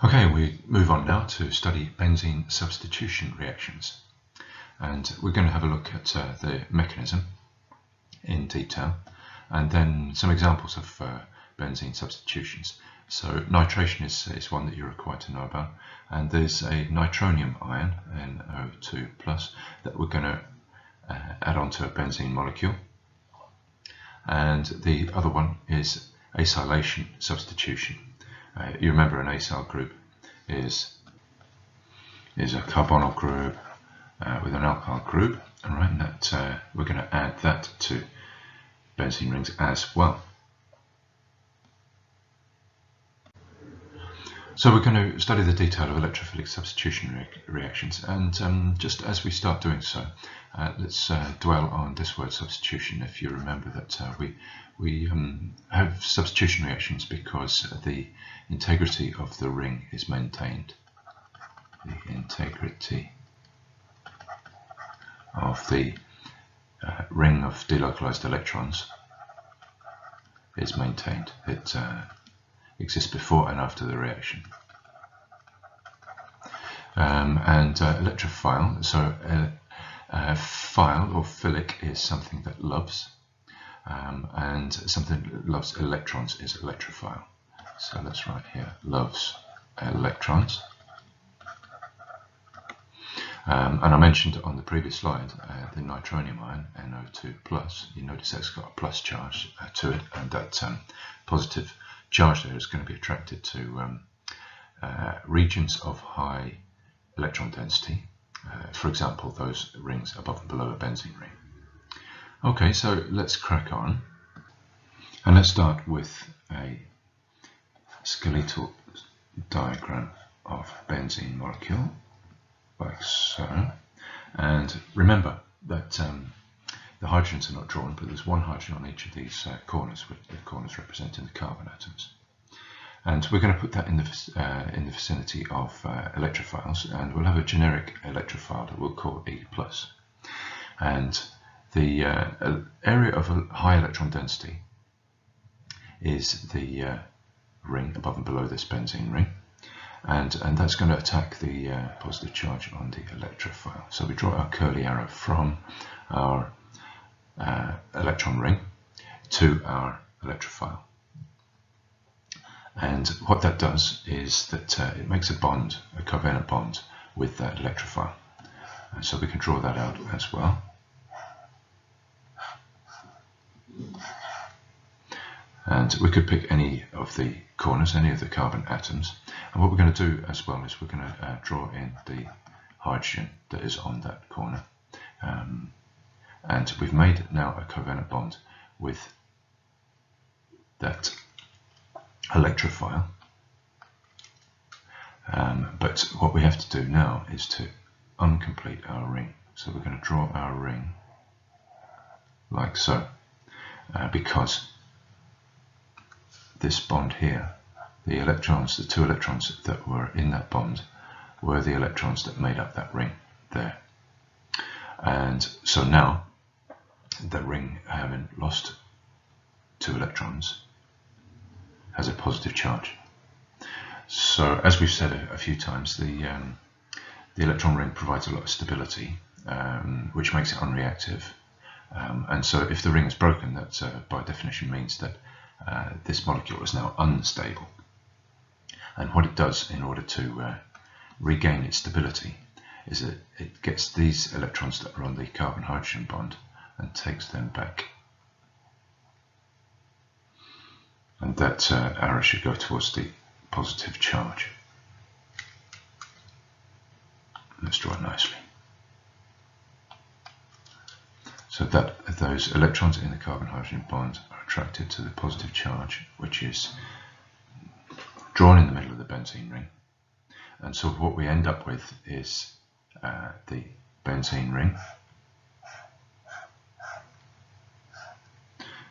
Okay, we move on now to study benzene substitution reactions. And we're going to have a look at the mechanism in detail, and then some examples of benzene substitutions. So nitration is one that you're required to know about, and there's a nitronium ion, NO2+, that we're going to add onto a benzene molecule. And the other one is acylation substitution. You remember an acyl group is a carbonyl group with an alkyl group, and right, that we're going to add that to benzene rings as well. So we're going to study the detail of electrophilic substitution reactions, and just as we start doing so, let's dwell on this word substitution. If you remember that we have substitution reactions because the integrity of the ring is maintained. The integrity of the ring of delocalized electrons is maintained. It exists before and after the reaction. And electrophile, so phile or philic is something that loves, and something that loves electrons is electrophile. So let's write here, loves electrons. And I mentioned on the previous slide the nitronium ion, NO2+. You notice that's got a plus charge to it, and that positive charge there is going to be attracted to regions of high electron density, for example those rings above and below a benzene ring. Okay, so let's crack on, and let's start with a skeletal diagram of benzene molecule, like so. And remember that the hydrogens are not drawn, but there's one hydrogen on each of these corners, with the corners representing the carbon atoms. And we're going to put that in the vicinity of electrophiles, and we'll have a generic electrophile that we'll call E+. And the area of a high electron density is the ring above and below this benzene ring, and that's going to attack the positive charge on the electrophile. So we draw our curly arrow from our electron ring to our electrophile. And what that does is that it makes a bond, a covalent bond, with that electrophile. And so we can draw that out as well. And we could pick any of the corners, any of the carbon atoms. And what we're going to do as well is we're going to draw in the hydrogen that is on that corner. And we've made now a covalent bond with that electrophile. But what we have to do now is to uncomplete our ring. So we're going to draw our ring like so, because this bond here, the electrons, the two electrons that were in that bond, were the electrons that made up that ring there. And so now, the ring, having lost two electrons, has a positive charge. So, as we've said a few times, the electron ring provides a lot of stability, which makes it unreactive. And so, if the ring is broken, that by definition means that this molecule is now unstable. And what it does in order to regain its stability is that it gets these electrons that are on the carbon-hydrogen bond and takes them back. And that arrow should go towards the positive charge. Let's draw it nicely. So that those electrons in the carbon-hydrogen bond are attracted to the positive charge, which is drawn in the middle of the benzene ring. And so what we end up with is the benzene ring,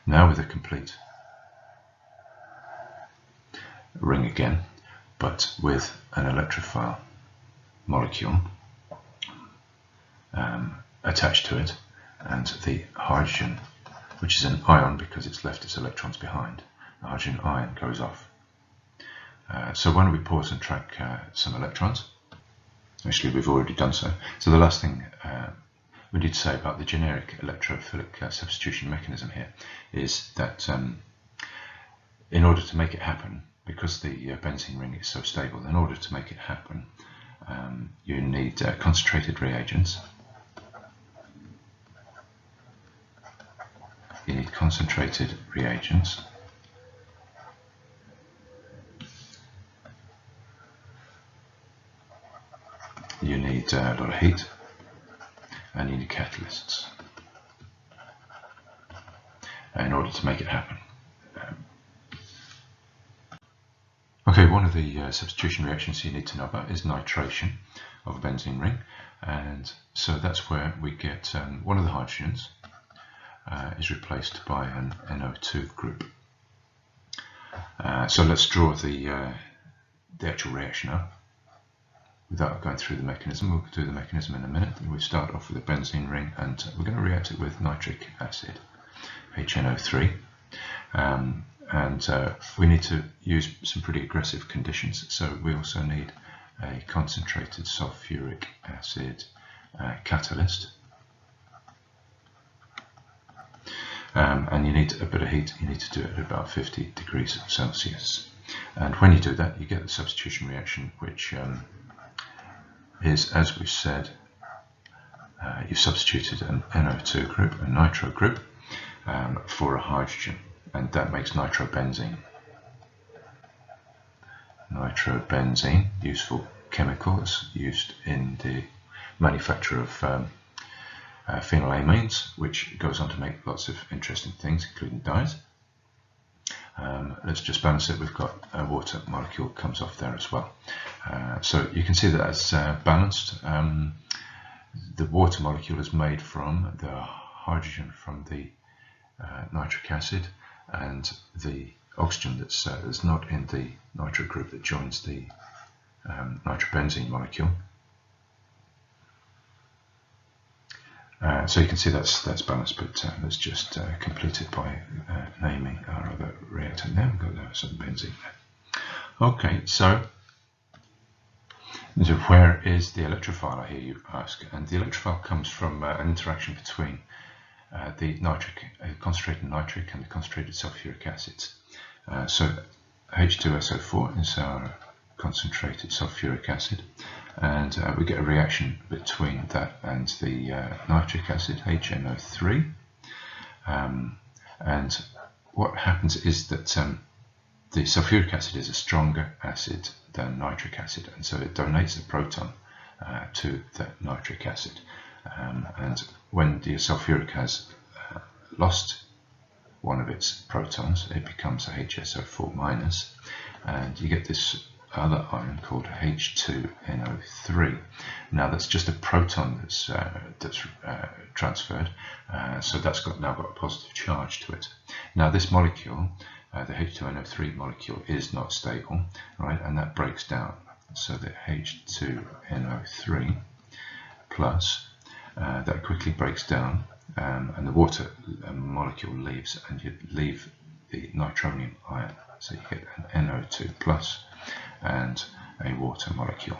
now with a complete ring again, but with an electrophile molecule attached to it, and the hydrogen, which is an ion because it's left its electrons behind, the hydrogen ion goes off. So why don't we pause and track some electrons? Actually, we've already done so. So the last thing we need to say about the generic electrophilic substitution mechanism here is that in order to make it happen, because the benzene ring is so stable, in order to make it happen, you need concentrated reagents. You need concentrated reagents. You need a lot of heat, and you need catalysts in order to make it happen. Okay, one of the substitution reactions you need to know about is nitration of a benzene ring, and so that's where we get one of the hydrogens is replaced by an NO2 group. So let's draw the actual reaction up without going through the mechanism. We'll do the mechanism in a minute. We start off with a benzene ring, and we're going to react it with nitric acid, HNO3. And we need to use some pretty aggressive conditions, so we also need a concentrated sulfuric acid catalyst. And you need a bit of heat. You need to do it at about 50 degrees Celsius. And when you do that, you get the substitution reaction, which is, as we said, you've substituted an NO2 group, a nitro group, for a hydrogen, and that makes nitrobenzene. Nitrobenzene, useful chemical, is used in the manufacture of phenylamines, which goes on to make lots of interesting things, including dyes. Let's just balance it. We've got a water molecule comes off there as well. So you can see that that's balanced. The water molecule is made from the hydrogen from the nitric acid and the oxygen that's not in the nitro group that joins the nitrobenzene molecule. So you can see that's balanced, but let's just complete it by naming our other reactant there. We've got some benzene there. Okay, so where is the electrophile, I hear you ask? And the electrophile comes from an interaction between the concentrated nitric and the concentrated sulfuric acids. So H2SO4 is our concentrated sulfuric acid, and we get a reaction between that and the nitric acid, HNO3. And what happens is that the sulfuric acid is a stronger acid than nitric acid, and so it donates a proton to the nitric acid. And when the sulfuric has lost one of its protons, it becomes a HSO4 minus, and you get this other ion called H2NO3. Now that's just a proton that's transferred, so that's now got a positive charge to it. Now this molecule, the H2NO3 molecule, is not stable, right, and that breaks down. So the H2NO3 plus, that quickly breaks down, and the water molecule leaves, and you leave the nitronium ion. So you get an NO2 plus and a water molecule.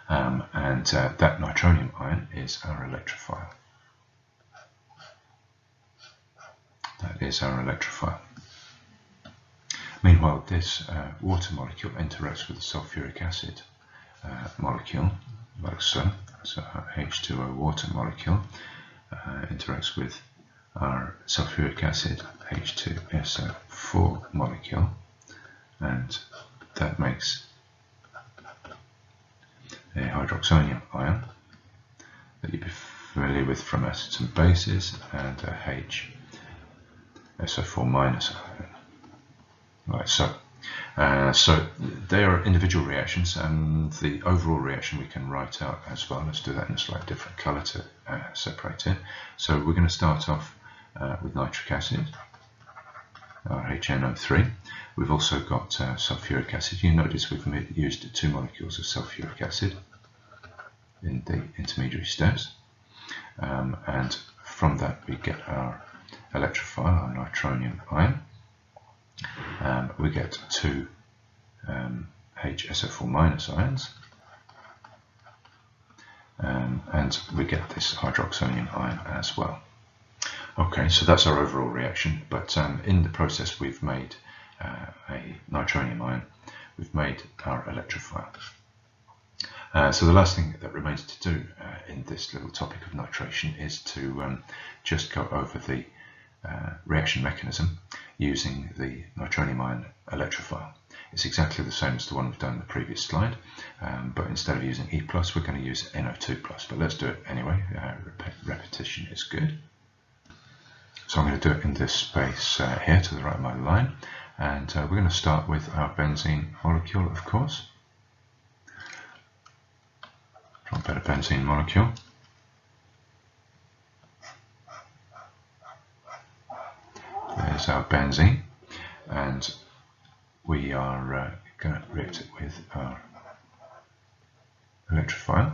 And that nitronium ion is our electrophile. That is our electrophile. Meanwhile, this water molecule interacts with the sulfuric acid molecule, like so. So our H2O water molecule interacts with our sulfuric acid H2SO4 molecule, and that makes a hydroxonium ion that you'd be familiar with from acids and bases, and a HSO4 minus ion. Right, so they are individual reactions, and the overall reaction we can write out as well. Let's do that in a slightly different colour to separate it. So we're going to start off with nitric acid, HNO3. We've also got sulfuric acid. You notice we've used 2 molecules of sulfuric acid in the intermediary steps, and from that we get our electrophile, our nitronium ion, we get two HSO4 minus ions, and we get this hydroxonium ion as well. Okay, so that's our overall reaction, but in the process we've made a nitronium ion, we've made our electrophile. So the last thing that remains to do in this little topic of nitration is to just go over the reaction mechanism using the nitronium ion electrophile. It's exactly the same as the one we've done in the previous slide, but instead of using E+, we're going to use NO2+, but let's do it anyway. Repetition is good. So I'm going to do it in this space here to the right of my line, and we're going to start with our benzene molecule, of course. Drop out a benzene molecule. There's our benzene, and we are going to react it with our electrophile.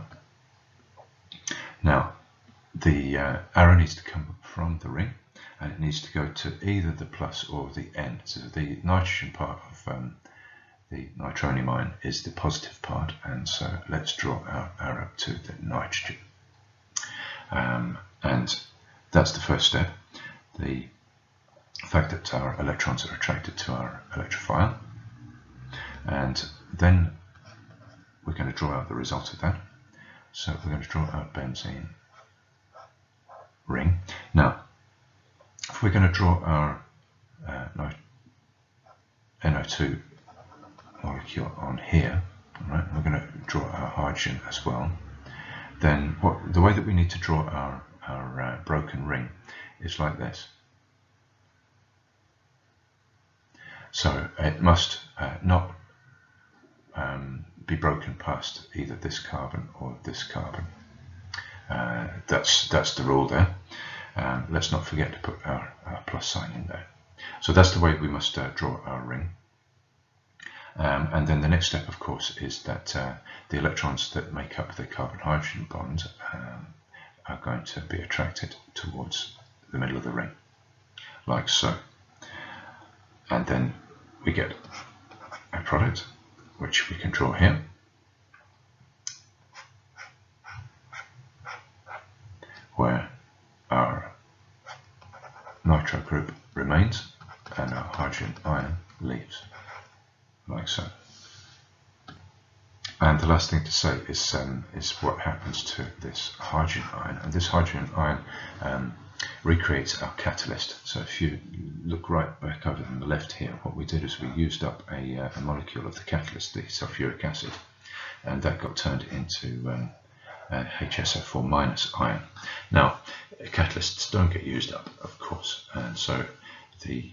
Now, the arrow needs to come from the ring, and it needs to go to either the plus or the N. So the nitrogen part of the nitronium ion is the positive part, and so let's draw our arrow to the nitrogen. And that's the first step, the fact that our electrons are attracted to our electrophile, and then we're going to draw out the result of that. So we're going to draw our benzene ring. Now, if we're going to draw our NO2 molecule on here, right, we're going to draw our hydrogen as well, then the way that we need to draw our broken ring is like this. So it must not be broken past either this carbon or this carbon. That's the rule there. Let's not forget to put our plus sign in there. So that's the way we must draw our ring. And then the next step, of course, is that the electrons that make up the carbon-hydrogen bond are going to be attracted towards the middle of the ring, like so. And then we get a product, which we can draw here. Where our nitro group remains and our hydrogen ion leaves, like so. And the last thing to say is what happens to this hydrogen ion. And this hydrogen ion recreates our catalyst. So if you look right back over on the left here, what we did is we used up a molecule of the catalyst, the sulfuric acid, and that got turned into HSO4 minus ion. Now, catalysts don't get used up, of course, and so the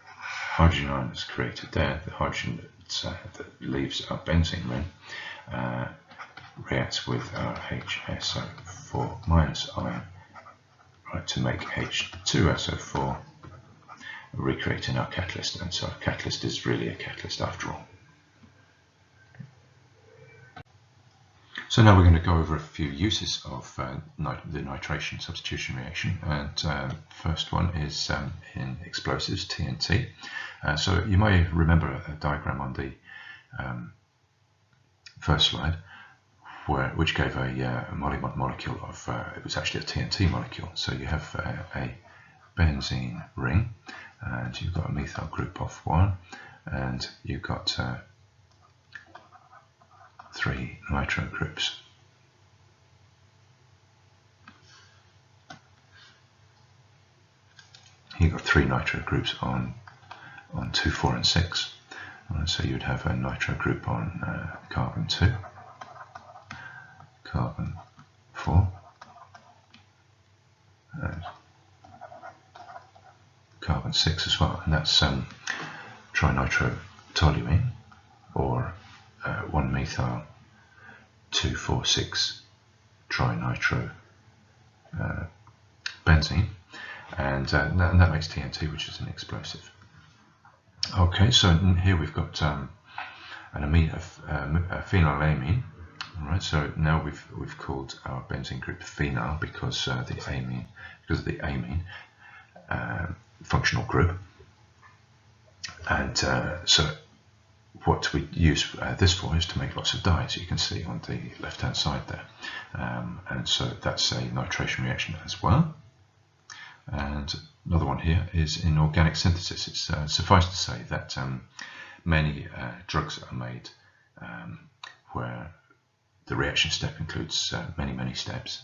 hydrogen ion is created there. The hydrogen that leaves our benzene ring reacts with our HSO4 minus ion, right, to make H2SO4, recreating our catalyst, and so our catalyst is really a catalyst after all. So now we're going to go over a few uses of the nitration substitution reaction, and first one is in explosives, TNT. So you may remember a diagram on the first slide which gave a molecule of, it was actually a TNT molecule. So you have a benzene ring, and you've got a methyl group of 1, and you've got 3 nitro groups. You've got 3 nitro groups on 2, 4, and 6. So you'd have a nitro group on carbon 2, carbon 4, and carbon 6 as well, and that's trinitrotoluene, or 1-methyl 2,4,6 trinitro benzene, and that makes TNT, which is an explosive. Okay, so here we've got a phenylamine. All right, so now we've called our benzene group phenyl because of the amine functional group. And so what we use this for is to make lots of dyes. You can see on the left hand side there, and so that's a nitration reaction as well. And another one here is in organic synthesis. It's suffice to say that many drugs are made where the reaction step includes many steps,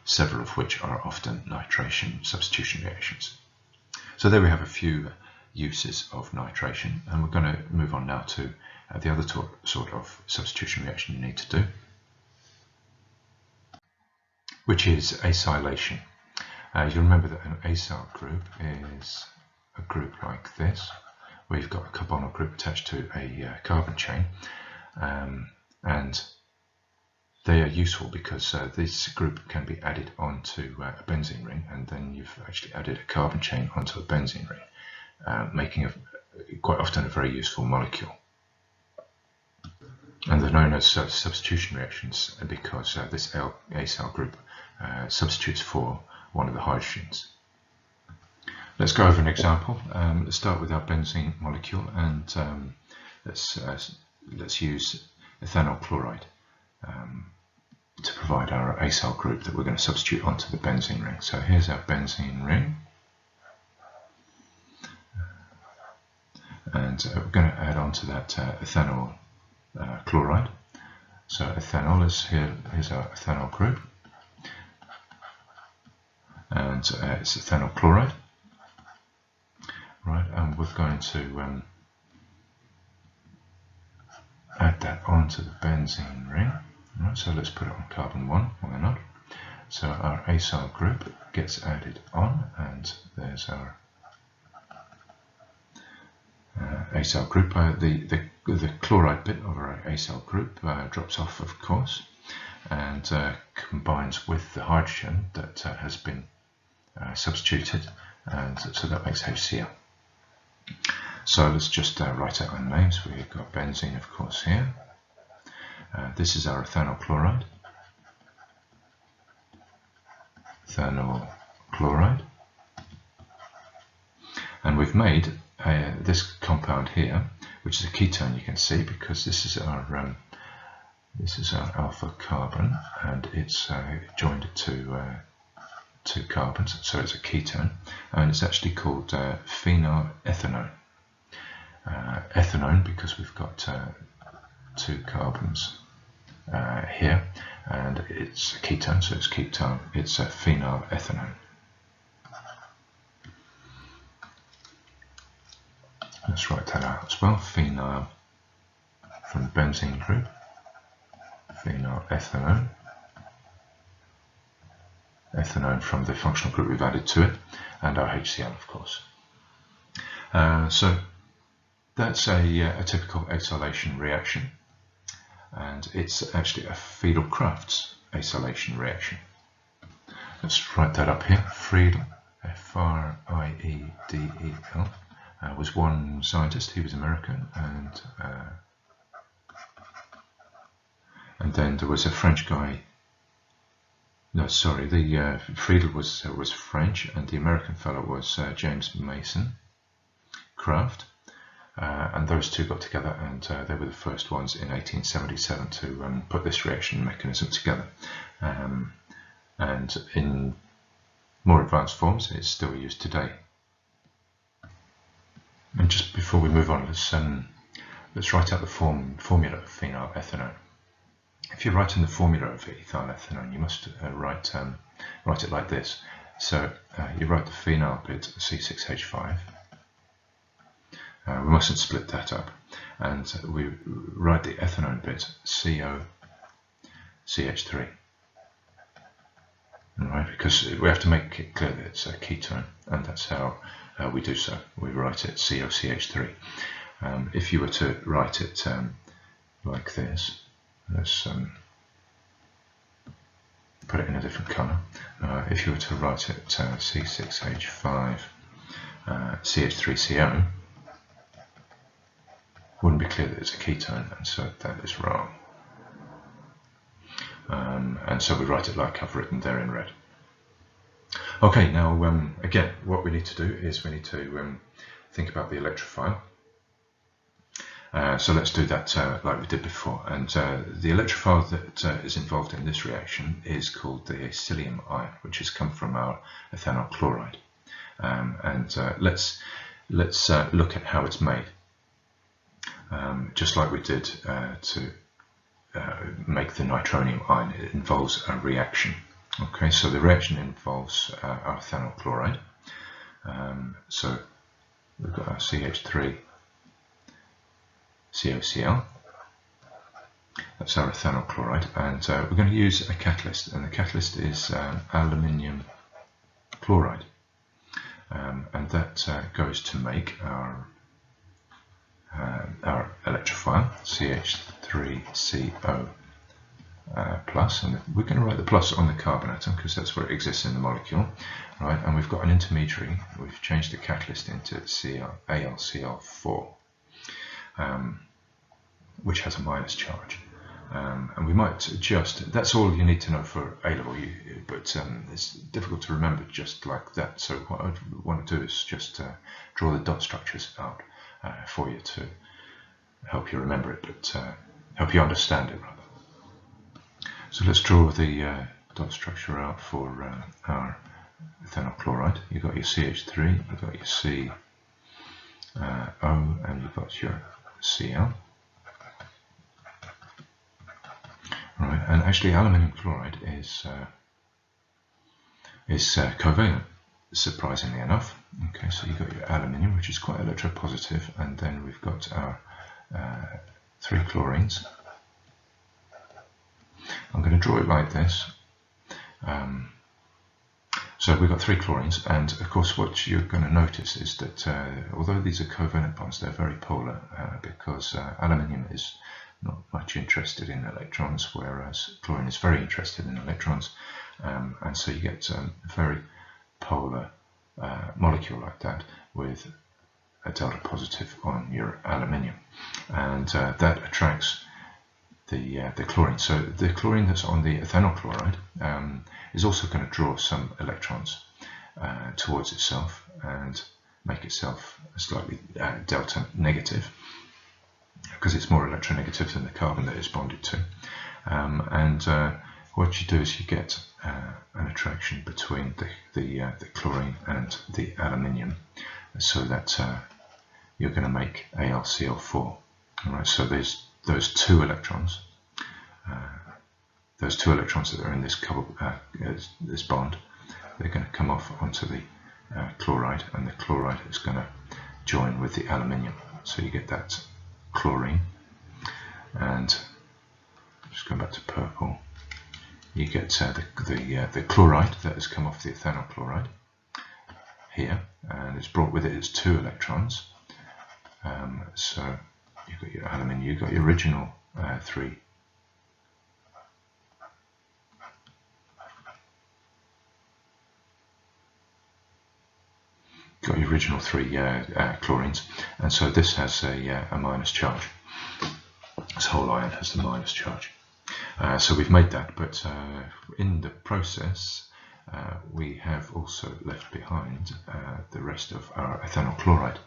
several of which are often nitration substitution reactions. So there we have a few uses of nitration, and we're going to move on now to the other sort of substitution reaction you need to do, which is acylation. You'll remember that an acyl group is a group like this, where you've got a carbonyl group attached to a carbon chain, and they are useful because this group can be added onto a benzene ring, and then you've actually added a carbon chain onto a benzene ring, making quite often a very useful molecule. And they're known as substitution reactions because this acyl group substitutes for one of the hydrogens. Let's go over an example. Let's start with our benzene molecule, and let's use ethanol chloride to provide our acyl group that we're going to substitute onto the benzene ring. So here's our benzene ring, and we're going to add on to that ethanol chloride. So ethanol is here's our ethanol group, and it's ethanol chloride, right? And we're going to add that onto the benzene ring. Right, so let's put it on carbon 1, why not? So our acyl group gets added on, and there's our acyl group. The chloride bit of our acyl group drops off, of course, and combines with the hydrogen that has been substituted, and so that makes HCl. So let's just write out our names. We've got benzene, of course, here. This is our ethanol chloride. Ethanol chloride. And we've made this compound here, which is a ketone, you can see, because this is our alpha carbon, and it's joined to two carbons, so it's a ketone, and it's actually called phenylethanone. Ethanone because we've got two carbons here, and it's a ketone, so it's a phenylethanone. Let's write that out as well. Phenyl from the benzene group, phenylethanone, ethanone from the functional group we've added to it, and our HCl, of course. So that's a typical acylation reaction, and it's actually a Friedel-Crafts acylation reaction. Let's write that up here. Friedel, F-R-I-E-D-E-L, was one scientist. He was American, and then there was a French guy. No, sorry, the Friedel was French, and the American fellow was James Mason Craft. And those two got together, and they were the first ones in 1877 to put this reaction mechanism together. And in more advanced forms, it's still used today. And just before we move on, let's write out the formula of phenylethanone. If you're writing the formula of ethylethanone, you must write it like this. So you write the phenyl bit C6H5. We mustn't split that up, and we write the ethanone bit COCH3. Right, because we have to make it clear that it's a ketone, and that's how we do so. We write it COCH3. If you were to write it like this, let's put it in a different colour. If you were to write it C6H5 CH3CO, wouldn't be clear that it's a ketone, and so that is wrong. And so we write it like I've written there in red. Okay, now again, what we need to do is we need to think about the electrophile. So let's do that like we did before. And the electrophile that is involved in this reaction is called the acylium ion, which has come from our ethanol chloride. Let's look at how it's made. Just like we did to make the nitronium ion, it involves a reaction. Okay, so the reaction involves our ethanol chloride. So we've got our CH3 COCl. That's our ethanol chloride, and we're going to use a catalyst, and the catalyst is aluminium chloride, and that goes to make our electrophile CH3CO plus, and we're going to write the plus on the carbon atom because that's where it exists in the molecule, right? And we've got an intermediary. We've changed the catalyst into AlCl4, which has a minus charge. And we might just, that's all you need to know for A-level, but it's difficult to remember just like that. So what I want to do is just draw the dot structures out for you to help you remember it, but help you understand it rather. So let's draw the dot structure out for our ethanol chloride. You've got your CH3, you've got your CO, and you've got your Cl. Right, and actually aluminium chloride is covalent, surprisingly enough. Okay, so you've got your aluminium, which is quite electropositive, and then we've got our 3 chlorines. I'm going to draw it like this. So we've got 3 chlorines, and of course what you're going to notice is that although these are covalent bonds, they're very polar because aluminium is not much interested in electrons, whereas chlorine is very interested in electrons, and so you get a very polar molecule like that with a delta positive on your aluminium, and that attracts the chlorine. So the chlorine that's on the ethanol chloride is also going to draw some electrons towards itself and make itself slightly delta negative, because it's more electronegative than the carbon that it's bonded to. What you do is you get an attraction between the chlorine and the aluminium, so that you're going to make AlCl4. All right, so there's those two electrons that are in this this bond. They're going to come off onto the chloride, and the chloride is going to join with the aluminium. So you get that chlorine, and just going back to purple, you get the chloride that has come off the ethanol chloride here, and it's brought with it its 2 electrons. So you've got your aluminium, you've got your original 3 chlorines, and so this has a minus charge. This whole ion has the minus charge. So we've made that, but in the process we have also left behind the rest of our ethanol chloride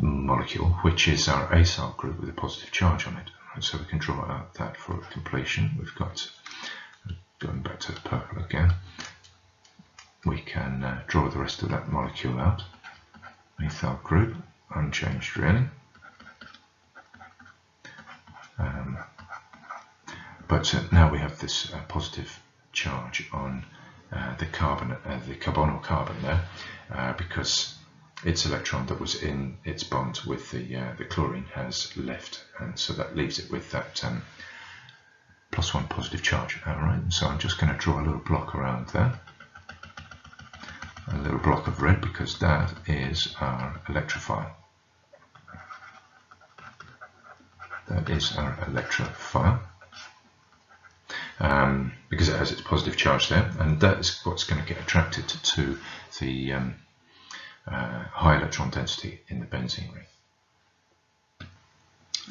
molecule, which is our acyl group with a positive charge on it. So we can draw out that for completion. We've got, going back to the purple again, we can draw the rest of that molecule out. Methyl group, unchanged really. But now we have this positive charge on the carbonyl carbon there, because its electron that was in its bond with the chlorine has left, and so that leaves it with that +1 positive charge. Alright, so I'm just going to draw a little block around there, a little block of red, because that is our electrophile. That is our electrophile, because it has its positive charge there, and that is what's going to get attracted to the high electron density in the benzene ring.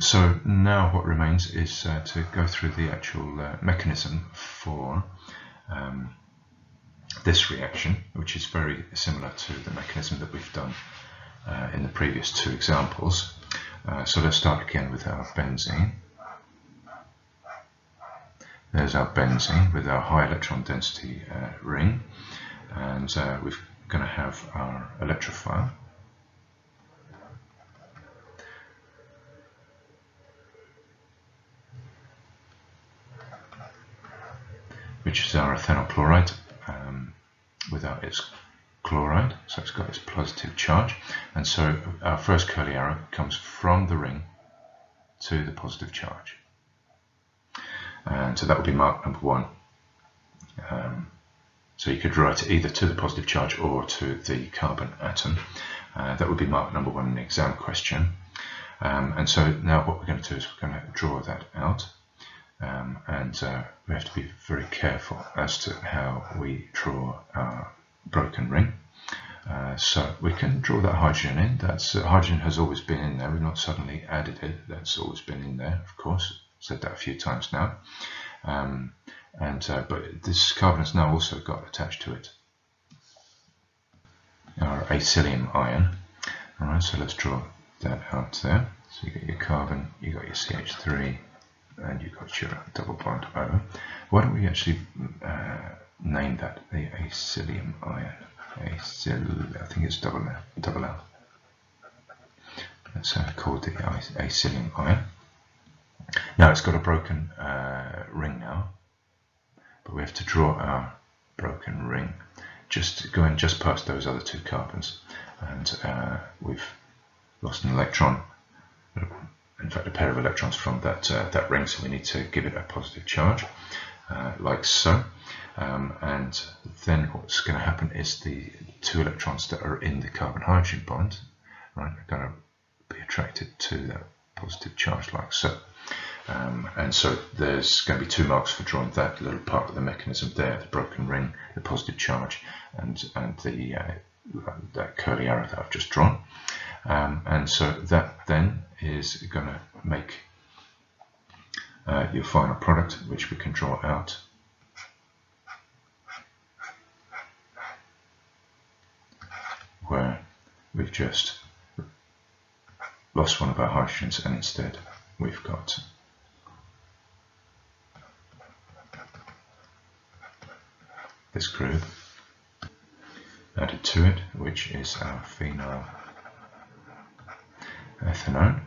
So now what remains is to go through the actual mechanism for this reaction, which is very similar to the mechanism that we've done in the previous two examples. So let's start again with our benzene. There's our benzene with our high electron density ring, and we're going to have our electrophile, which is our ethanol chloride without its chloride, so it's got its positive charge. And so our first curly arrow comes from the ring to the positive charge, and so that would be mark number 1. So you could write it either to the positive charge or to the carbon atom. That would be mark number 1 in the exam question. And so now what we're going to do is we're going to draw that out, and we have to be very careful as to how we draw our broken ring. So we can draw that hydrogen in. That's hydrogen has always been in there. We've not suddenly added it. That's always been in there, of course. Said that a few times now. But this carbon has now also got attached to it our acylium ion. All right, so let's draw that out there. So you got your carbon, you got your CH3, and you got your double bond O. Why don't we actually name that the acylium ion? I think it's double L. That's called the acylium ion. Now it's got a broken ring now, but we have to draw our broken ring just going just past those other two carbons, and we've lost an electron, in fact a pair of electrons from that ring, so we need to give it a positive charge, like so. And then what's going to happen is the two electrons that are in the carbon-hydrogen bond, right, are going to be attracted to that positive charge, like so. And so there's going to be 2 marks for drawing that little part of the mechanism there, the broken ring, the positive charge, and that curly arrow that I've just drawn. And so that then is going to make your final product, which we can draw out. Where we've just lost one of our hydrogens, and instead we've got this group added to it, which is our phenyl ethanone.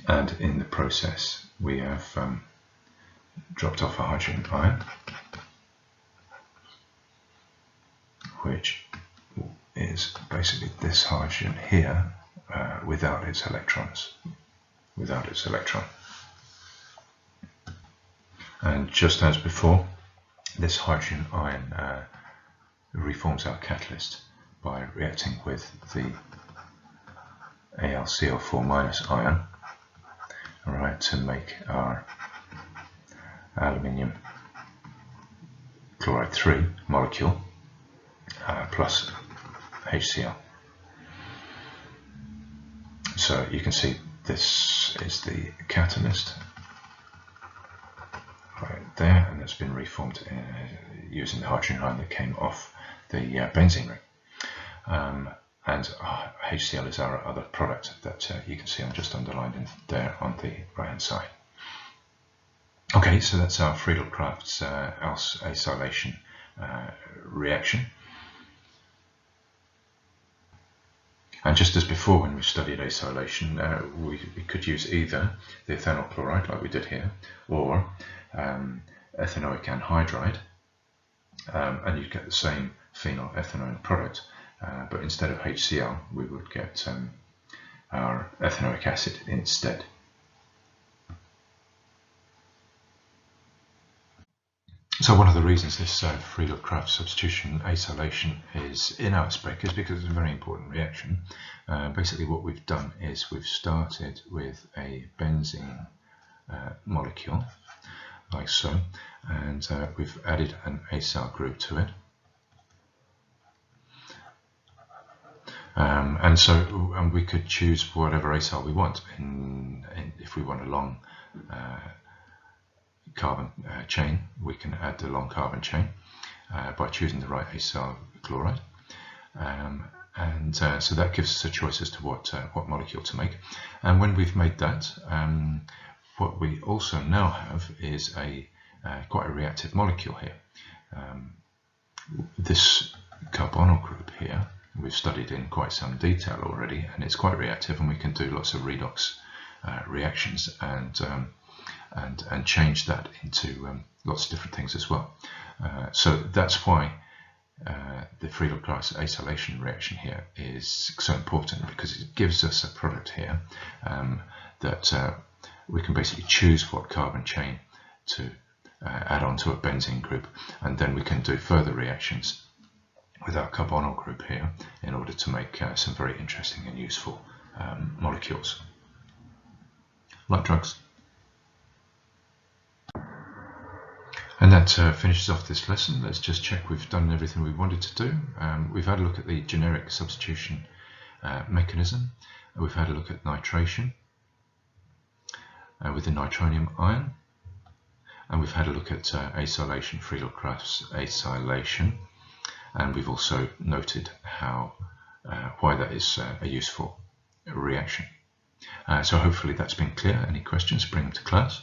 And in the process we have dropped off a hydrogen ion, which is basically this hydrogen here without its electrons, And just as before, this hydrogen ion reforms our catalyst by reacting with the AlCl4- ion, right, to make our aluminium chloride 3 molecule plus HCl. So you can see this is the catalyst right there, and it's been reformed using the hydrogen ion that came off the benzene ring. And HCl is our other product that you can see I'm just underlined in there on the right hand side. Okay, so that's our Friedel-Crafts acylation reaction. And just as before, when we studied acylation, we could use either the ethanol chloride, like we did here, or ethanoic anhydride, and you'd get the same phenyl ethanone product, but instead of HCl, we would get our ethanoic acid instead. So one of the reasons this Friedel-Crafts substitution acylation is in our spec is because it's a very important reaction. Basically what we've done is we've started with a benzene molecule, like so, and we've added an acyl group to it. And we could choose whatever acyl we want. If we want a long carbon chain, we can add the long carbon chain by choosing the right acyl chloride. So that gives us a choice as to what molecule to make. And when we've made that, what we also now have is quite a reactive molecule here. This carbonyl group here we've studied in quite some detail already, and it's quite reactive, and we can do lots of redox reactions and change that into lots of different things as well. So that's why the Friedel-Crafts acylation reaction here is so important, because it gives us a product here that we can basically choose what carbon chain to add on to a benzene group, and then we can do further reactions with our carbonyl group here in order to make some very interesting and useful molecules, like drugs. And that finishes off this lesson. Let's just check we've done everything we wanted to do. We've had a look at the generic substitution mechanism. We've had a look at nitration with the nitronium ion. And we've had a look at acylation, Friedel-Crafts acylation. And we've also noted why that is a useful reaction. So hopefully that's been clear. Any questions, bring them to class.